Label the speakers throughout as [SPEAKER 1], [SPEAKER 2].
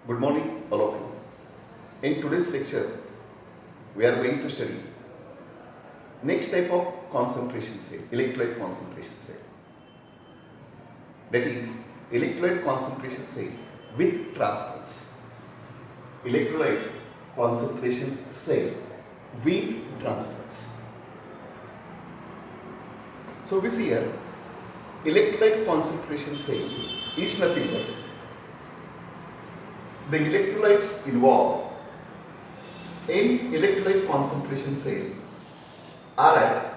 [SPEAKER 1] Good morning, all of you. In today's lecture, we are going to study next type of concentration cell, electrolyte concentration cell. That is, electrolyte concentration cell with transference. Electrolyte concentration cell with transference. So we see here, electrolyte concentration cell is nothing but the electrolytes involved in electrolyte concentration cell are at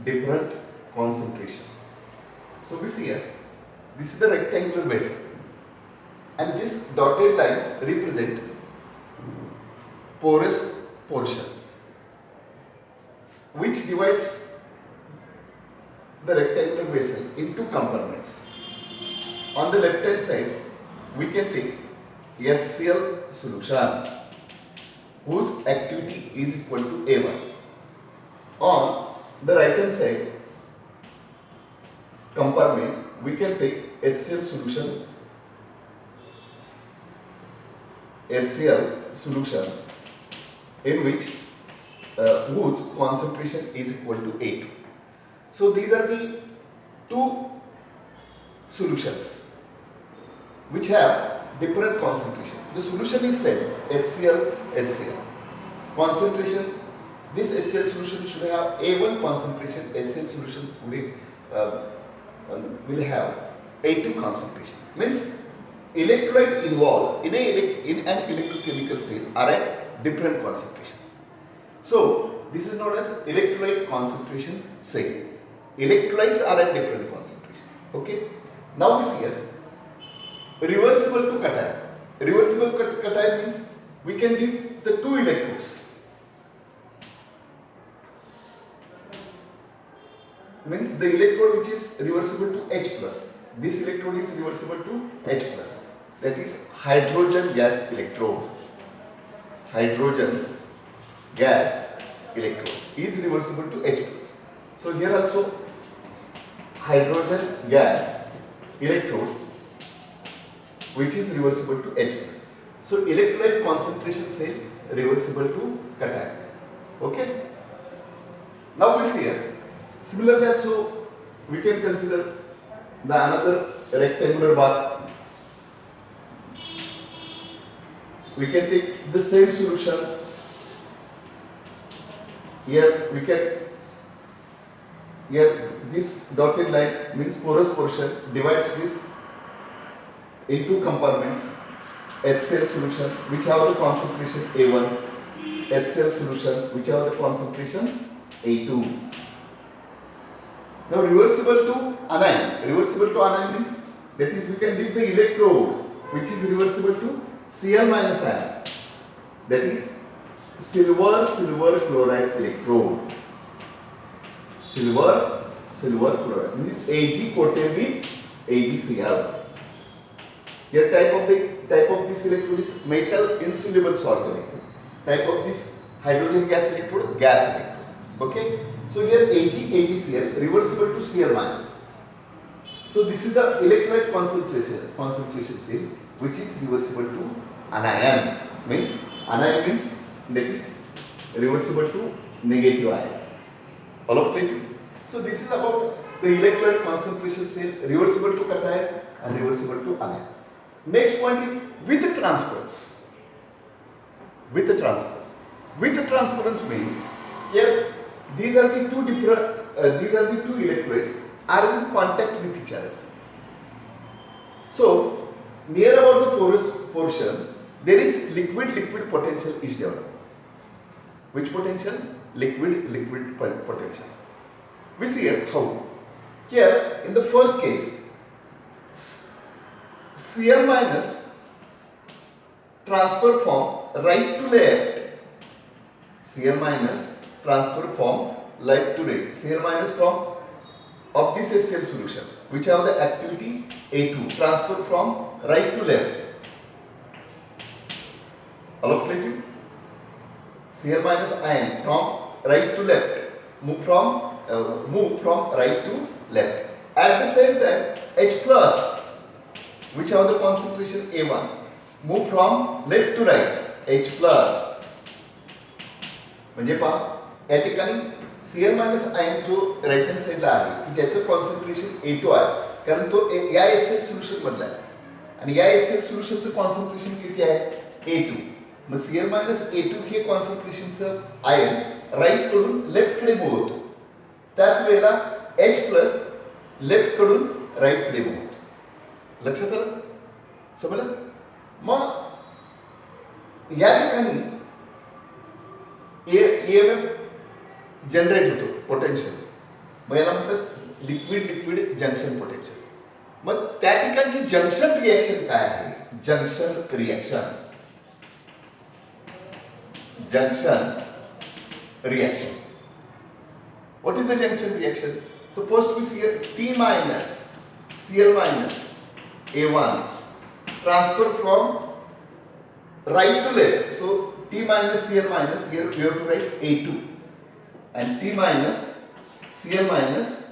[SPEAKER 1] different concentration. So we see here, this is the rectangular vessel and this dotted line represent porous portion which divides the rectangular vessel into compartments. On the left hand side, we can take HCl solution whose activity is equal to A1. On the right hand side compartment, we can take HCl solution in which whose concentration is equal to A2. So these are the two solutions which have different concentration. The solution is same, HCl. Concentration, this HCl solution should have A1 concentration, HCl solution will have A2 concentration. Means electrolyte involved in an electrochemical cell are at different concentration. So this is known as electrolyte concentration cell. Electrolytes are at different concentration. Okay. Now we see here reversible to cation. Reversible to cation means we can give the two electrodes. Means the electrode which is reversible to H plus. This electrode is reversible to H plus. That is hydrogen gas electrode. Hydrogen gas electrode is reversible to H plus. So here also hydrogen gas electrode which is reversible to H plus. So electrolyte concentration cell reversible to cation. Okay. Now we see here. Similarly also we can consider the another rectangular bar. We can take the same solution. Here this dotted line means porous portion divides this into compartments. HCl solution which have the concentration A1, HCl solution which have the concentration A2. Now reversible to anion. Reversible to anion means that is we can give the electrode which is reversible to Cl minus ion. That is silver chloride electrode. Silver chloride means Ag coated with AgCl. Here type of this electrode is metal insoluble salt electrode. Type of this hydrogen gas electrode, gas electrode. Okay. So here AgCl reversible to Cl minus. So this is the electrolyte concentration cell which is reversible to anion. Means anion means that is reversible to negative ion. All of it. So this is about the electrolyte concentration cell reversible to cation and reversible to anion. Next point is with the transference. With the transference. With the transference means here these are the two electrodes are in contact with each other. So near about the porous portion there is liquid potential is developed. Which potential? Liquid potential. We see here how. Here in the first case Cl minus transfer from right to left. Cl minus transfer from right to right. Cl minus from of this HCl solution which have the activity A2 transfer from right to left. All of it. Cl minus ion from right to left move from right to left. At the same time H plus which have the concentration A1 move from left to right H plus म्हणजे पहा या ठिकाणी Cl minus ion जो right hand साइडला आहे की ज्याचं concentration A2 आहे कारण तो या HCl सोल्युशन मधला आहे आणि या HCl सोल्युशनचं कॉन्सन्ट्रेशन किती आहे A2 मग Cl मायनस A2 हे कॉन्सन्ट्रेशनचं आयन राईट कडून लेफ्ट कडे मूव्ह होतो त्याच वेळेला H प्लस लेफ्ट कडून राईट कडे मूव्ह होतो लक्षात आलं समजलं मग या ठिकाणी EMF जनरेट होतो पोटेन्शियल मग याला म्हणतात लिक्विड लिक्विड जंक्शन पोटेन्शियल मग त्या ठिकाणची जंक्शन रिएक्शन काय आहे junction reaction what is the junction reaction supposed to be T minus Cl minus A1 transfer from right to left so T minus Cl minus here we have to write A2 and T minus Cl minus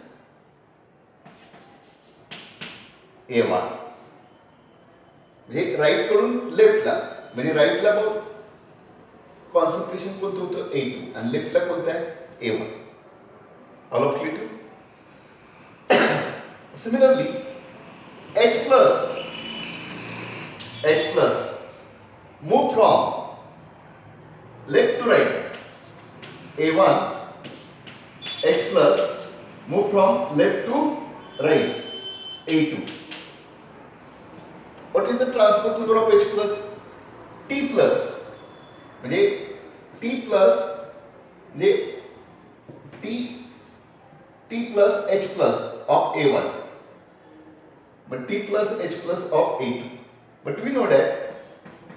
[SPEAKER 1] A1 म्हणजे right कडून लेफ्टला म्हणजे राईटला मग concentration कोणतं होतं A2 आणि लेफ्टला कोणतं आहे A1 all of clear similarly H plus move from left to right A1 H plus move from left to right A2 what is the transport number of H plus T plus म्हणजे T plus म्हणजे T plus H plus of A1 but T plus H plus of A2 but we know that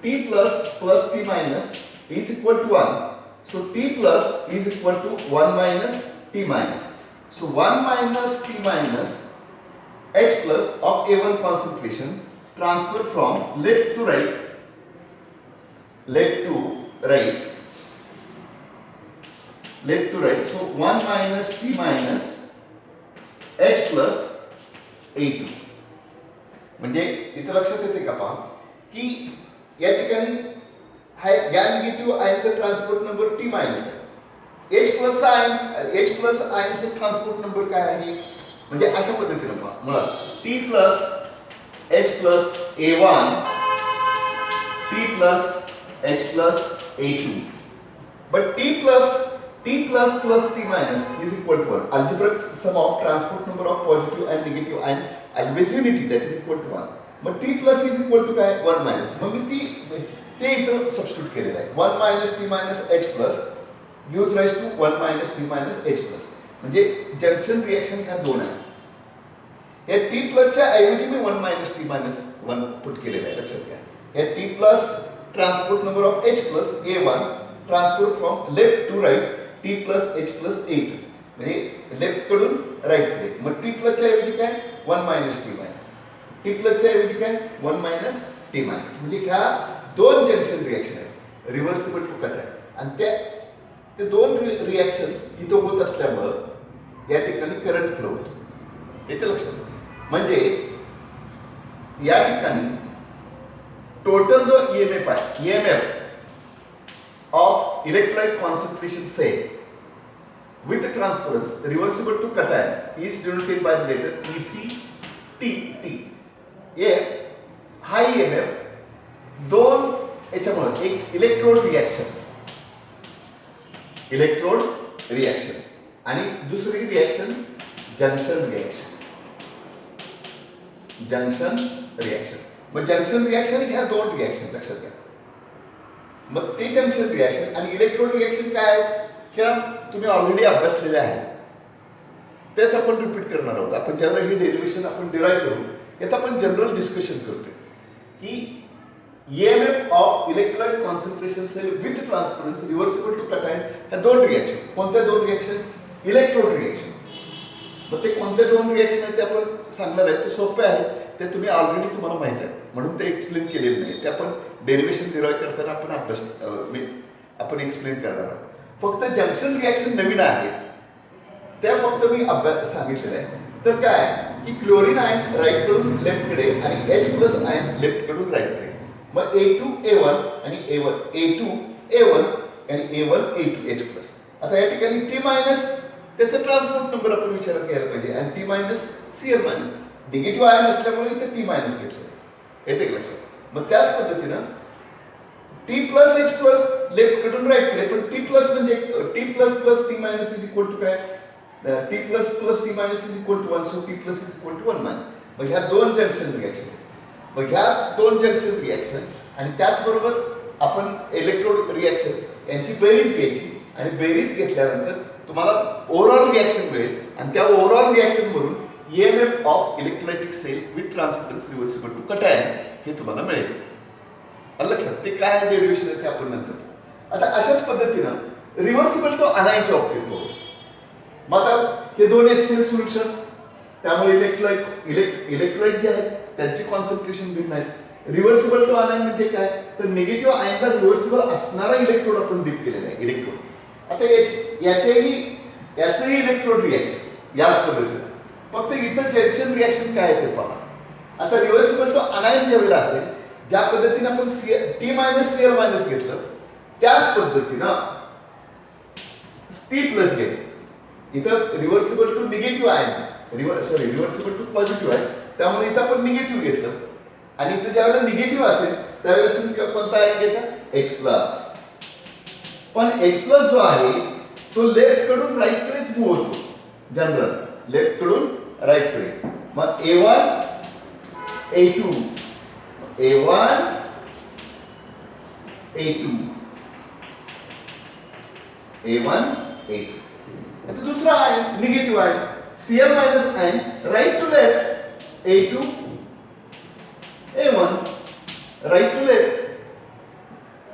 [SPEAKER 1] T plus T minus is equal to 1 so T plus is equal to 1 minus T minus so 1 minus T minus H plus of A1 concentration transfer from left to right so 1 minus T minus H plus A2 म्हणजे इथे लक्षात येते का पहा की या ठिकाणी या निगेटिव्ह आयनचा ट्रान्सपोर्ट नंबर T मायनस आहे H प्लस आयनचा ट्रान्सपोर्ट नंबर काय आहे म्हणजे अशा पद्धतीने पहा मुळात T plus H plus A1 T plus H plus A2 but T plus T minus is equal to 1 algebraic sum of transport number of positive and negative ion always unity that is equal to 1 but T plus is equal to काय 1 minus मग मी ते इथं substitute केलेलं आहे 1 minus T minus H plus gives rise to 1 minus T minus H plus म्हणजे junction reaction ह्या दोन आहे या T plus च्या ऐवजी मी 1 minus T minus 1 पुट केलेलं आहे लक्षात घ्या या T plus transport number of H plus A1 transfer from left to right T plus H plus A2 म्हणजे लेफ्ट कडून राईट कडे मग T plus च्या ऐवजी काय 1 minus T minus T plus च्या ऐवजी काय 1 minus T minus म्हणजे ह्या दोन जंक्शन रिएक्शन आहेत रिव्हर्सिबल टू कट आहे आणि ते दोन रिएक्शन्स इथं होत असल्यामुळं या ठिकाणी करंट फ्लो होतो येते लक्षात म्हणजे या ठिकाणी टोटल जो EMF आहे EMF of electrolyte concentration say with transference reversible to cation is denoted by the letter EC ये हा EMF दोन याच्यामुळे एक इलेक्ट्रोड रिएक्शन आणि दुसरी रिएक्शन जंक्शन रिएक्शन मग जंक्शन रिएक्शन ह्या दोन रिएक्शन लक्षात घ्या मग ते जंक्शन रिएक्शन आणि इलेक्ट्रोड रिएक्शन काय आहे किंवा तुम्ही ऑलरेडी अभ्यासलेले आहे तेच आपण रिपीट करणार आहोत आपण ज्यावेळेला ही डेरिव्हेशन आपण डिराईव्ह करू यात आपण जनरल डिस्कशन करतोय की EMF of electrolyte concentration cell with transference reversible to cation ह्या दोन रिएक्शन कोणत्या दोन रिएक्शन इलेक्ट्रोड रिएक्शन मग ते कोणत्या दोन रिएक्शन आहेत ते आपण सांगणार आहेत ते सोपे आहेत ते तुम्ही ऑलरेडी तुम्हाला माहित आहे म्हणून ते एक्सप्लेन केलेले नाही ते आपण डेरिव्हेशन डिराईव्ह करताना आपण आपण एक्सप्लेन करणार आहोत फक्त जंक्शन रिएक्शन नवीन आहे त्या फक्त मी अभ्यास सांगितलेलं आहे तर काय की क्लोरीन आयन राईट कडून लेफ्ट कडे आणि H प्लस आयन लेफ्ट कडून राईट कडे मग A2 A1 आणि A1 A2 A1 आणि A1 A2 H प्लस. आता या ठिकाणी T मायनस त्याचा ट्रान्सपोर्ट नंबर आपण विचारात घ्यायला पाहिजे आणि T minus Cl minus negative ion असल्यामुळे इथे T मायनस घेतलं येते लक्षात. मग त्याच पद्धतीनं T plus H plus left कडून राईट कडे पण T प्लस म्हणजे T plus plus T minus is equal to काय T plus plus T minus is equal to 1 so T plus is equal to 1 minus. मग ह्या दोन junction reaction मग ह्या दोन जंक्शन रिॲक्शन आणि त्याचबरोबर आपण इलेक्ट्रोड रिॲक्शन यांची बेरीज घ्यायची आणि बेरीज घेतल्यानंतर तुम्हाला ओव्हरऑल रिॲक्शन मिळेल आणि त्या ओव्हरऑल रिॲक्शन वरून EMF of electrolytic cell with transference reversible to cation हे तुम्हाला मिळेल. लक्षात ते काय डेरिव्हेशन आहे ते आपण नंतर. आता अशाच पद्धतीनं रिव्हर्सिबल टू अनायनच्या बाबतीत बघू. मग आता हे दोन HCl सोल्युशन त्यामुळे इलेक्ट्रोलाइट जे आहेत त्यांची कॉन्सन्ट्रेशन भिन्न आहे. रिव्हर्सिबल टू अनायन म्हणजे काय तर निगेटिव्ह आयनला रिव्हर्सिबल असणारा इलेक्ट्रोड आपण डीप केलेला आहे इलेक्ट्रोड. आता याचंही इलेक्ट्रोड रिॲक्शन याच पद्धतीनं फक्त इथं जंक्शन रिॲक्शन काय आहे ते पहा. आता रिव्हर्सिबल टू अनायन ज्या वेळेला असेल ज्या पद्धतीने आपण T मायनस Cl मायनस घेतलं त्याच पद्धतीनं T प्लस घ्यायचं. इथं रिव्हर्सिबल टू निगेटिव्ह आहे रिव्हर्सिबल टू पॉझिटिव्ह आहे त्यामुळे इथं आपण निगेटिव्ह घेतलं आणि इथं ज्यावेळेला निगेटिव्ह असेल त्यावेळेला तुम्ही कोणता आयन घेता H प्लस. पण H प्लस जो आहे तो लेफ्ट कडून राईट कडेच मूव्ह होतो जनरल लेफ्ट कडून राईट कडे. मग A1 A2 A1 A2 A1 A2. आता दुसरा ion negative ion Cl minus ion right to left A2 A1 right to left.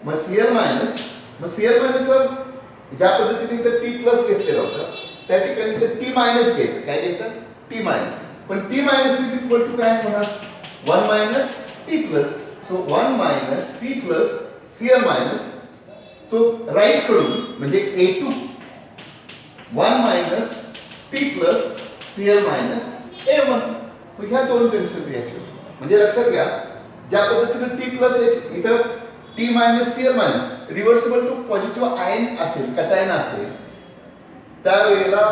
[SPEAKER 1] मग Cl मायनस ज्या पद्धतीने इथं T प्लस घेतलेला होता त्या ठिकाणी इथं T मायनस घ्यायचं काय घ्यायचं T मायनस. पण T minus is equal to काय म्हणा 1 minus T plus. So 1 minus T plus Cl minus तो राईट कडून म्हणजे A2 1 minus T plus Cl minus A1. मग ह्या दोन जंक्शन रिॲक्शन म्हणजे लक्षात घ्या ज्या पद्धतीने T प्लस H इथं T minus Cl minus reversible to positive ion असेल कटायन असेल त्यावेळेला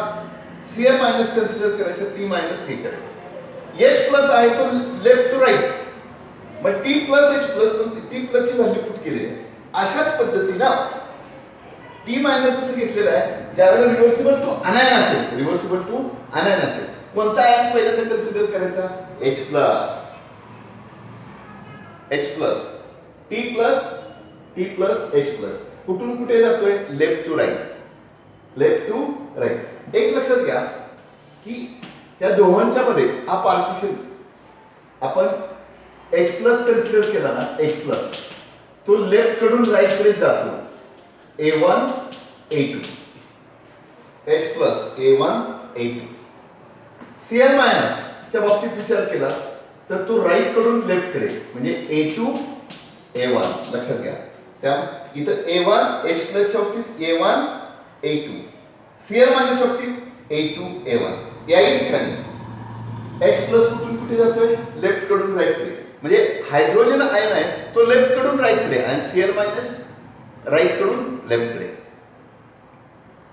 [SPEAKER 1] Cl मायनस कन्सिडर करायचं T मायनस हे करायचं. H प्लस आहे तो लेफ्ट टू राईट मग T प्लस H प्लस पण T प्लस ची व्हॅल्यू पुट केली आहे. अशाच पद्धतीनं T मायनस जसं घेतलेलं आहे ज्यावेळेला रिव्हर्सिबल टू अनायन असेल कोणता आयन पहिल्यांदा कन्सिडर करायचा H plus T plus H plus कुठून कुठे जातोय लेफ्ट टू राईट. एक लक्षात घ्या की त्या दोघांच्या मध्ये हा पार्टिशन आपण H प्लस कन्सिडर केला ना H प्लस तो लेफ्ट कडून राईट कडे जातो A1 A2 H plus A1 A2. Cl minus च्या बाबतीत विचार केला तर तो राईट कडून लेफ्ट कडे म्हणजे A2 A1 लक्षात घ्या. त्या इथं A1 H प्लस च्या बाबतीत A1 A2 Cl मायनस च्या बाबतीत A2 A1. याही ठिकाणी H प्लस कुठून कुठे जातोय लेफ्ट कडून राईट कडे म्हणजे हायड्रोजन आयन आहे तो लेफ्ट कडून राईट कडे आणि Cl मायनस राईट कडून लेफ्ट कडे.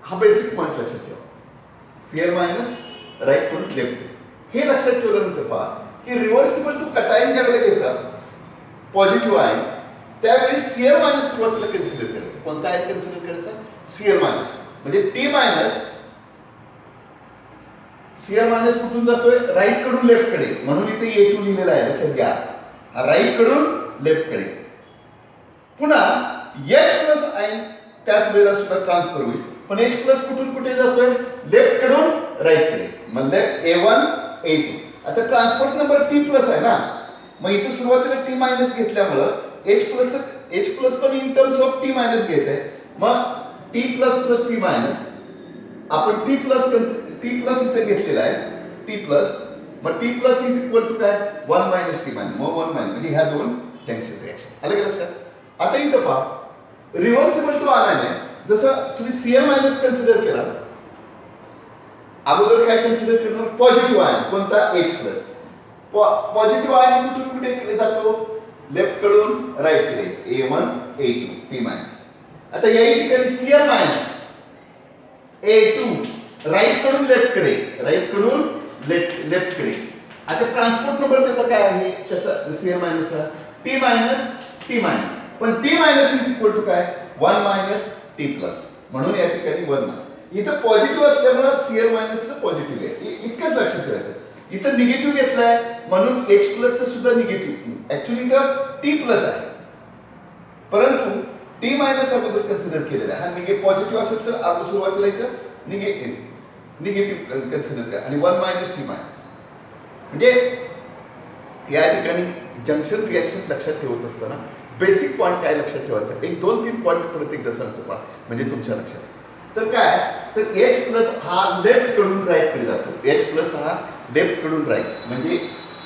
[SPEAKER 1] हा बेसिक पॉइंट लक्षात ठेवा Cl मायनस राईट कडून लेफ्ट कडे. हे लक्षात ठेवल्यानंतर पहा की रिव्हर्सिबल टू कटायन ज्या वेळेला घेतात पॉझिटिव्ह आयन त्यावेळी Cl मायनस सुरुवातीला कन्सिडर करायचं. कोणता आयन कन्सिडर करायचा Cl मायनस म्हणजे T मायनस Cl मायनस कुठून जातोय राईट कडून लेफ्ट कडे म्हणून इथे A2 लिहिलेला आहे लक्षात घ्या राईट कडून लेफ्ट कडे. पुन्हा H प्लस आयन त्याच वेळेला सुद्धा ट्रान्सफर होईल पण H प्लस कुठून कुठे जातोय लेफ्ट कडून राईट कडे म्हणजे A1 A2. आता ट्रान्सपोर्ट नंबर T प्लस आहे ना मग इथे सुरुवातीला T मायनस घेतल्यामुळं H प्लस पण in terms of T minus घ्यायचं आहे. मग T plus plus T minus आपण T प्लस इथे घेतलेला आहे T प्लस मग T plus is equal to काय 1 मायनस T मायनस मग 1 मायनस म्हणजे ह्या दोन जंक्शन रिॲक्शन आलं का लक्षात. आता इथं पहा रिव्हर्सिबल टू अनायन आहे जसं तुम्ही Cl मायनस कन्सिडर केला अगोदर काय कन्सिडर करणार पॉझिटिव्ह आयन कोणता H प्लस. पॉझिटिव्ह आयन कुठून कुठे जातो लेफ्ट कडून राईट कडे A1 A2 T मायनस. आता या ठिकाणी Cl मायनस A2 राईट कडून लेफ्ट कडे, राईट कडून लेफ्ट कडे. आता ट्रान्सपोर्ट नंबर त्याचा काय आहे, त्याचा Cl minus T minus T minus. पण T minus is equal to काय 1 मायनस T प्लस. म्हणून या ठिकाणी 1 मायनस. इथं पॉझिटिव्ह असल्यामुळे Cl मायनसचं पॉझिटिव्ह आहे, इतकंच लक्षात ठेवायचं. इथं निगेटिव्ह घेतलाय म्हणून H प्लसचं सुद्धा निगेटिव्ह. ऍक्च्युली इथं T प्लस आहे, परंतु T मायनस अगोदर कन्सिडर केलेला आहे. हा निगेटिव्ह पॉझिटिव्ह असेल तर अगोदर सुरुवातीला इथं निगेटिव्ह कन्सिडर करा आणि 1 मायनस T मायनस. म्हणजे या ठिकाणी जंक्शन रिॲक्शन लक्षात ठेवत असताना बेसिक पॉईंट काय लक्षात ठेवायचं, एक 2-3 पॉईंट परत एकदा सांगतो पहा म्हणजे तुमच्या लक्षात. तर काय तर H प्लस हा लेफ्ट कडून राईट कडे जातो. H प्लस हा लेफ्ट कडून राईट म्हणजे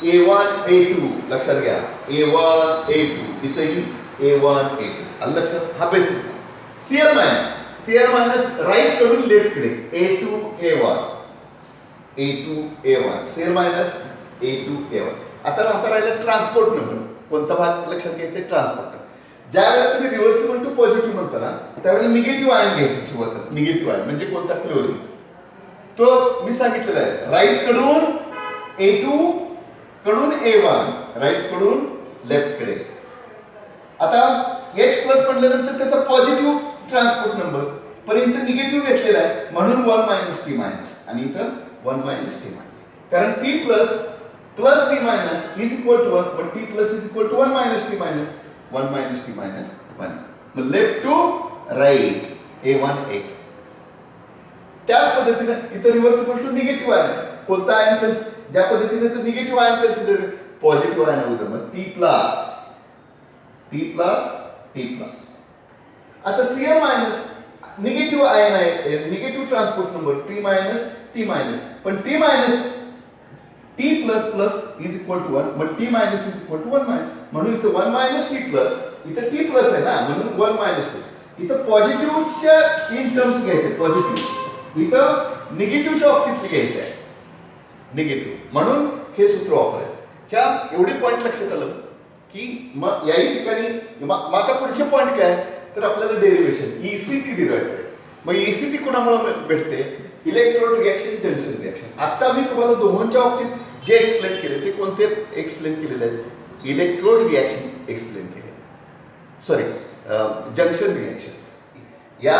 [SPEAKER 1] A1 A2 लक्षात घ्या. A1 A2 इथेही A1 A2 आलं लक्षात. हा बेसिक. Cl मायनस राईट कडून लेफ्ट कडे A2 A1 Cl minus A2 A1. आता राहिला ट्रान्सपोर्ट नंबर. कोणता भाग लक्षात घ्यायचा, ट्रान्सपोर्ट. ज्या वेळेला तुम्ही रिव्हर्सिबल टू पॉझिटिव्ह म्हणता ना त्यावेळेला निगेटिव्ह आयन घ्यायचं सुरुवात. निगेटिव्ह आयन म्हणजे कोणता, क्लोरीन. तो मी सांगितलेला आहे राईट कडून A2 कडून A1 राईट कडून लेफ्ट कडे. आता H प्लस म्हणल्यानंतर त्याचा पॉझिटिव्ह ट्रान्सपोर्ट नंबर, पण इथं निगेटिव्ह घेतलेला आहे म्हणून 1 मायनस T मायनस आणि इथं 1 मायनस T मायनस. कारण T plus T minus is equal to 1, पण T plus is equal to 1 minus T minus 1 minus T minus 1. मग left to right A1 A2. त्याच पद्धतीने इथं रिव्हर्सिबल टू निगेटिव्ह आयन. कोणता ion ज्या पद्धतीने तर negative ion consider positive ion अगोदर मग T प्लस T प्लस. आता Cl मायनस निगेटिव्ह आयन आहे, negative transport number T minus पण T minus T plus plus is equal to 1, मग T minus is equal to 1 minus. म्हणून इथं 1 minus T plus, इथं T plus आहे ना म्हणून 1 मायनस T. इथं पॉझिटिव्हच्या इन टर्म्स घ्यायचे, पॉझिटिव्ह. इथं निगेटिव्हच्या बाबतीत घ्यायचं आहे निगेटिव्ह, म्हणून हे सूत्र वापरायचं. ह्या एवढे पॉईंट लक्षात आलं की मग याही ठिकाणी मग आता पुढचे पॉईंट काय तर आपल्याला डेरिव्हेशन ECT डिराईव्ह करायचं. मग ECT कोणामुळे भेटते, इलेक्ट्रोड रिॲक्शन जंक्शन रिॲक्शन. आता मी तुम्हाला दोघांच्या बाबतीत जे एक्सप्लेन केले ते कोणते एक्सप्लेन केलेले आहेत, इलेक्ट्रोड रिॲक्शन एक्सप्लेन केले, सॉरी जंक्शन रिॲक्शन. या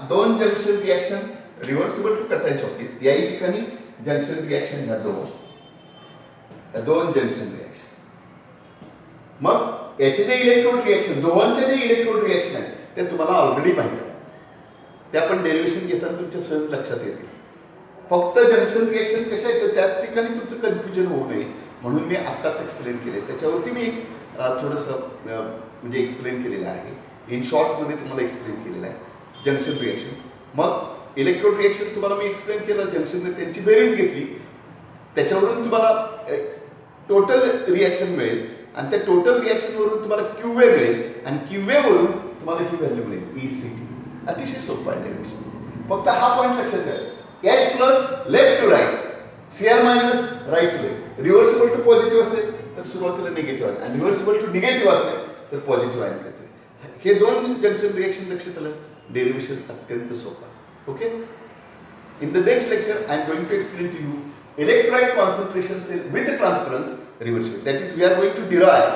[SPEAKER 1] दोन जंक्शन रिॲक्शन रिव्हर्सिबल टू कटायच्या बाबतीत याही ठिकाणी जंक्शन रिॲक्शन ह्या दोन जंक्शन रिॲक्शन. मग याचे जे इलेक्ट्रोड रिॲक्शन दोघांचे जे इलेक्ट्रोड रिॲक्शन आहे ते तुम्हाला ऑलरेडी माहिती आहे, ते आपण डेरिव्हेशन घेताना तुमच्या सहज लक्षात येते. फक्त जंक्शन रिॲक्शन कशा येतं त्या ठिकाणी तुमचं कन्फ्युजन होऊ नये म्हणून मी आत्ताच एक्सप्लेन केले. त्याच्यावरती मी थोडंसं म्हणजे एक्सप्लेन केलेलं आहे, इन शॉर्टमध्ये तुम्हाला एक्सप्लेन केलेलं आहे जंक्शन रिॲक्शन. मग इलेक्ट्रोड रिॲक्शन तुम्हाला मी एक्सप्लेन केलं, जंक्शन त्यांची बेरीज घेतली, त्याच्यावरून तुम्हाला टोटल रिॲक्शन मिळेल आणि त्या टोटल रिॲक्शनवरून तुम्हाला QA मिळेल आणि QA वरून तुम्हाला ही व्हॅल्यू मिळेल ECT. अतिशय सोपं आहे डेरिव्हेशन. फक्त हा पॉईंट लक्षात ठेवा, H plus left to right, Cl minus right to left. Reversible to positive असेल तर सुरुवातीला निगेटिव्ह आहे आणि रिव्हर्सिबल टू निगेटिव्ह असेल तर पॉझिटिव्ह आहे करायचं. हे दोन जंक्शन रिॲक्शन लक्षात आलं, डेरिव्हेशन अत्यंत सोपं. Okay. In the next lecture, I am going to explain to you electrolyte concentration cell with transference reversible. That is, we are going to derive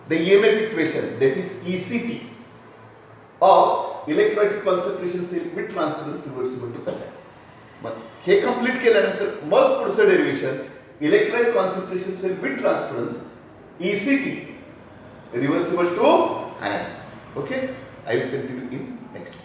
[SPEAKER 1] the EMF equation, that is ECT, of electrolyte concentration cell with transference reversible to cation. मग हे complete केल्यानंतर मग पुढचं derivation electrolyte concentration cell with transference ECT reversible to ion. Okay, I will continue in next.